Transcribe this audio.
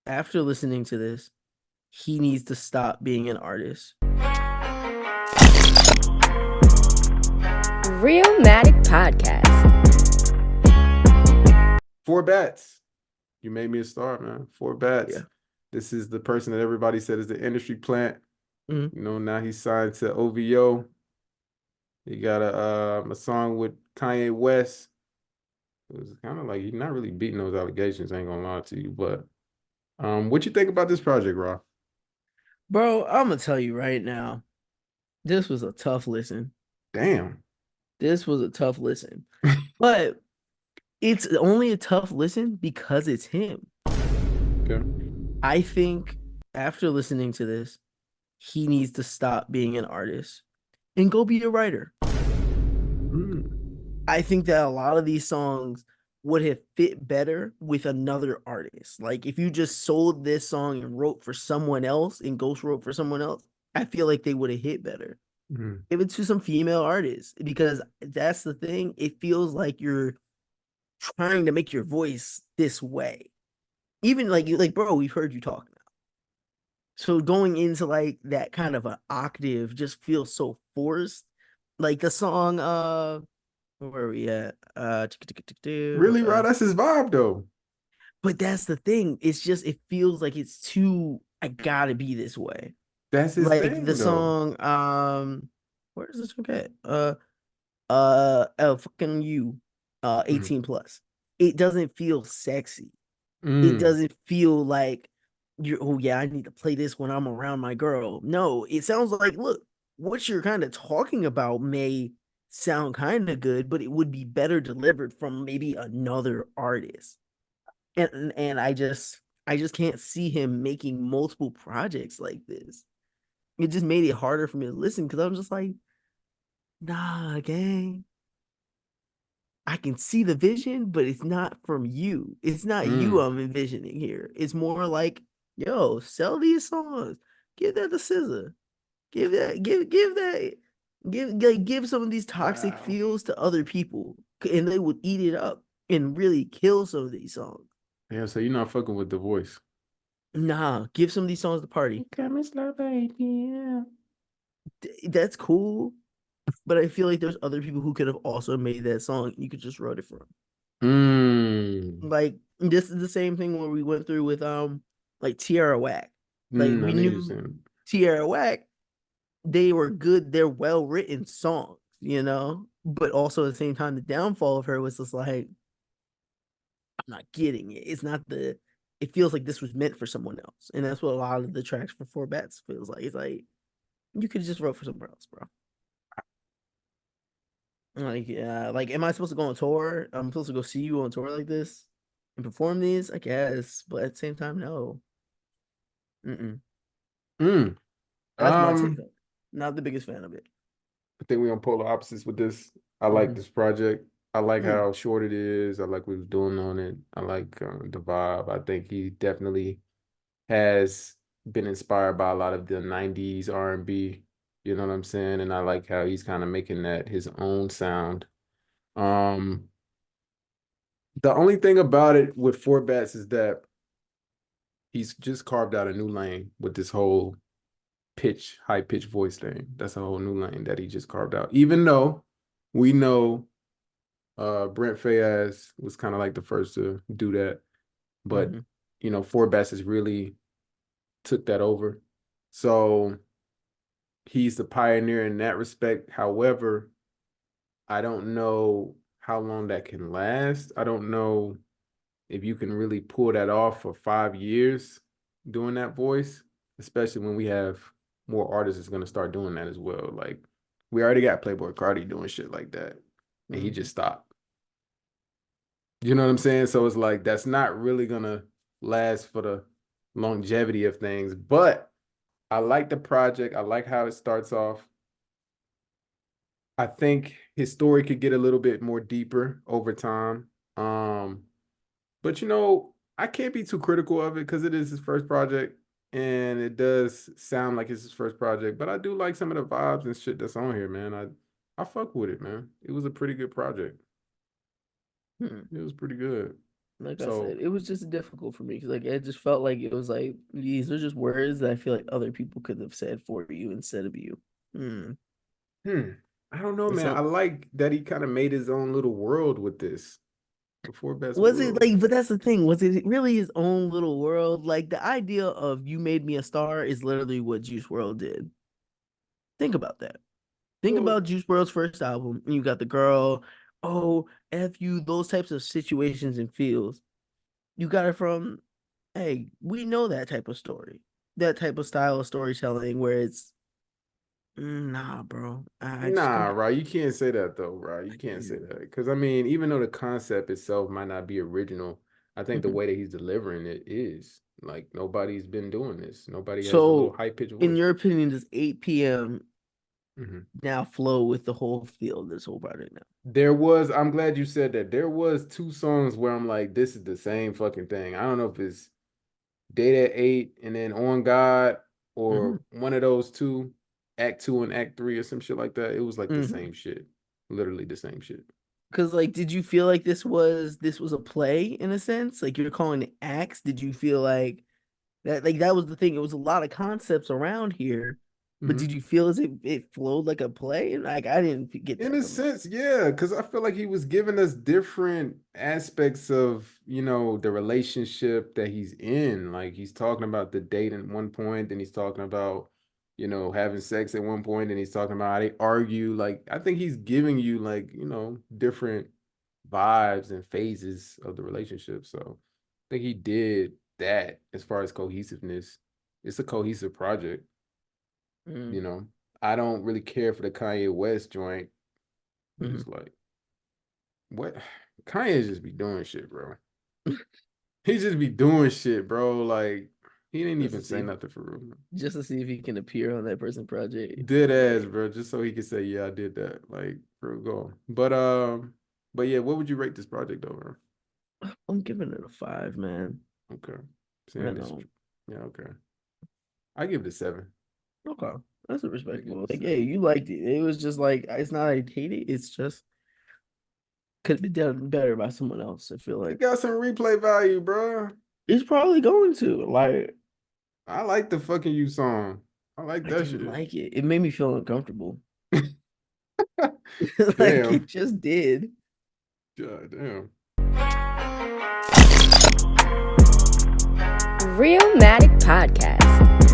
after listening to this, he needs to stop being an artist. Realmatic Podcast. 4r. You made me a star, man. 4r. Yeah. This is the person that everybody said is the industry plant. Mhm. You know, now he's signed to OVO. He got a song with Kanye West. It was kind of like he's not really beating those allegations, I ain't gonna lie to you. But what you think about this project, Rob? Bro, I'm gonna tell you right now, this was a tough listen. Damn. This was a tough listen. But it's only a tough listen because it's him. Okay. I think after listening to this, he needs to stop being an artist and go be a writer. Mm. I think that a lot of these songs would have fit better with another artist. Like if you just sold this song and wrote for someone else and Ghost wrote for someone else, I feel like they would have hit better. Mm. Give it to some female artists because that's the thing. It feels like you're trying to make your voice this way. Even like you like, bro, we've heard you talk now. So going into like that kind of an octave just feels so forced. Like the song where are we at? Really, Rob? That's his vibe, though. But that's the thing. It's just it feels like it's too I gotta be this way. That's his Like the thing, though. song, where does this one get? Fucking you, Mm. 18 plus. It doesn't feel sexy. It Mm. doesn't feel like you're, oh yeah, I need to play this when I'm around my girl. No, it sounds like, look, what you're kind of talking about may sound kind of good, but it would be better delivered from maybe another artist. And I just can't see him making multiple projects like this. It just made it harder for me to listen because I'm just like, nah, gang. I can see the vision, but it's not from you. It's not you Mm. I'm envisioning here. It's more like, yo, sell these songs. Give that to SZA. Give some of these toxic Wow. feels to other people, and they would eat it up and really kill some of these songs. Yeah, so you're not fucking with the voice. Nah, give some of these songs to party. Got me slow, baby. Yeah. That's cool, but I feel like there's other people who could have also made that song. You could just wrote it for them. Mm. Like this is the same thing where we went through with like Tierra Whack. Like I we know you're knew saying. Tierra Whack, they were good, they're well written songs, you know. But also at the same time, the downfall of her was just like, I'm not getting it. It's not the it feels like this was meant for someone else. And that's what a lot of the tracks for Four Bats feels like. It's like you could have just wrote for somewhere else, bro. Like, yeah, like, am I supposed to go on tour? I'm supposed to go see you on tour like this and perform these? I guess, but at the same time, no. Mm-mm. Mm. That's my take Um, on it. Not the biggest fan of it. I think we're on polar opposites with this. I like Mm-hmm. this project. I like Mm. how short it is. I like what he's doing on it. I like the vibe. I think he definitely has been inspired by a lot of the 90s R&B. You know what I'm saying? And I like how he's kind of making that his own sound. Um, the only thing about it with 4r is that he's just carved out a new lane with this whole high pitch voice thing. That's a whole new lane that he just carved out. Even though we know Brent Fayez was kind of like the first to do that, but Mm-hmm. you know, 4r has really took that over. So he's the pioneer in that respect. However, I don't know how long that can last. I don't know if you can really pull that off for 5 years doing that voice, especially when we have more artists that's gonna start doing that as well. Like we already got Playboy Cardi doing shit like that, and he Mm-hmm. just stopped. You know what I'm saying? So it's like that's not really gonna last for the longevity of things. But I like the project. I like how it starts off. I think his story could get a little bit more deeper over time. But you know, I can't be too critical of it because it is his first project and it does sound like it's his first project. But I do like some of the vibes and shit that's on here, man. I fuck with it, man. It was a pretty good project. Hmm. It was pretty good. Like I said, So, it was just difficult for me because like it just felt like it was like these are just words that I feel like other people could have said for you instead of you. Hmm. hmm, I don't know, It's man. I not, like that he kind of made his own little world with this. The four best was it worlds. like, but that's the thing. Was it really his own little world? Like the idea of you made me a star is literally what Juice World did. Think about that. Think Well, about Juice World's first album, and you got the girl, oh, F you, those types of situations and feels. You got it from, hey, we know that type of story, that type of style of storytelling where it's, nah, bro. I just nah, come. right. You can't say that though, right? You can't say Mhm. that. Because I mean, even though the concept itself might not be original, I think the way that he's delivering it is like nobody's been doing this. Nobody has a little So, high pitched in voice. your opinion, does 8 p.m. Mhm. now flow with the whole feel of this whole project now? I'm glad you said that. There was two songs where I'm like, this is the same fucking thing. I don't know if it's Date at 8 and then On God Hmm. or one of those two, Act 2 and Act 3 or some shit like that. It was like the Hmm. same shit. Literally the same shit. Because like, did you feel like this was a play in a sense? Like you're calling it acts? Did you feel like that was the thing? It was a lot of concepts around here, but did Mhm. you feel as if it flowed like a play? And like I didn't get In that a from it. sense, yeah, because I feel like he was giving us different aspects of, the relationship that he's in. Like he's talking about the date at one point, and he's talking about, having sex at one point, and he's talking about how they argue. Like I think he's giving you like, different vibes and phases of the relationship. So I think he did that as far as cohesiveness. It's a cohesive project, you Mm-hmm. know. I don't really care for the Kanye West joint. Mm-hmm. Just like what Kanye just be doing shit, bro. He just be doing shit, bro. Like he didn't Just to even see say if nothing for real. just to see if he can appear on that person project. Dead ass, Man, bro, just so he could say, yeah, I did that. Like, bro, go. But yeah, what would you rate this project over? I'm giving it a 5, man. Okay. I Saying this, know. yeah, okay. I give it a 7. Okay. That's a I give respectable. it a Like, hey, 7. you liked it. It was just like it's not I hate it. It's just could be done better by someone else. I feel It like got some replay value, bro. it's probably going to. Like, I like the fucking you song. I like I that didn't shit. like it. It made me feel uncomfortable. Like it Damn. just did. God damn. Realmatic Podcast.